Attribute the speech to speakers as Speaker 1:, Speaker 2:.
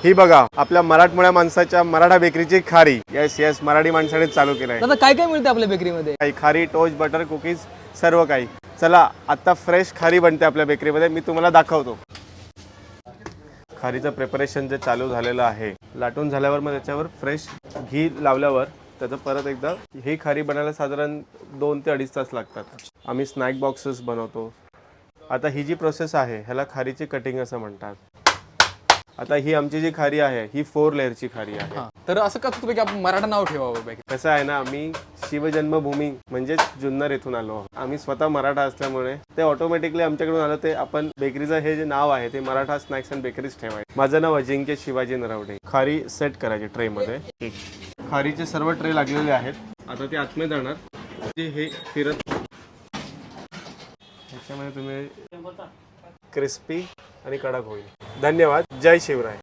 Speaker 1: ही बघा आपल्या मराठमोळ्या माणसाच्या मराठा बेकरीची खारी. येस मराठी माणसाने चालू केलंय.
Speaker 2: दादा काय काय मिळते आपल्या बेकरीमध्ये?
Speaker 1: काही खारी, टोस्ट, बटर, कुकीज सर्व काही. चला आता फ्रेश खारी बनते आपल्या बेकरीमध्ये, मी तुम्हाला दाखवतो. खारीचं प्रिपरेशन जे चालू झालेलं आहे, लाटून झाल्यावर मग त्याच्यावर फ्रेश घी लावल्यावर त्याचं परत एकदा ही खारी बनायला साधारण 2 ते 2.5 तास लागतात. आम्ही स्नॅक बॉक्सेस बनवतो. आता ही जी प्रोसेस आहे ह्याला खारीची कटिंग असं म्हणतात. आता ही आमची जी खारी आहे ही 4 लेअरची खारी आहे.
Speaker 2: तर असं का तुम्ही की आपण मराठा नाव ठेवावं बेकरी?
Speaker 1: कसं आहे ना, आम्ही शिवजन्मभूमी म्हणजेच जुन्नर येथून आलो आहोत. आम्ही स्वतः मराठा असल्यामुळे ते ऑटोमॅटिकली आमच्याकडून आलं. ते आपण बेकरीचं हे जे नाव आहे ते मराठा स्नॅक्स अँड बेकरीज ठेवायचं. माझं नाव अजिंक्य शिवाजी नरवडे. खारी सेट करायची ट्रेमध्ये. खारीचे सर्व ट्रे लागलेले आहेत. आता ते आतमध्ये जाणार. हे फिरत ह्याच्यामध्ये तुम्ही क्रिस्पी आणि कडक होईल. धन्यवाद. जय शिवराय.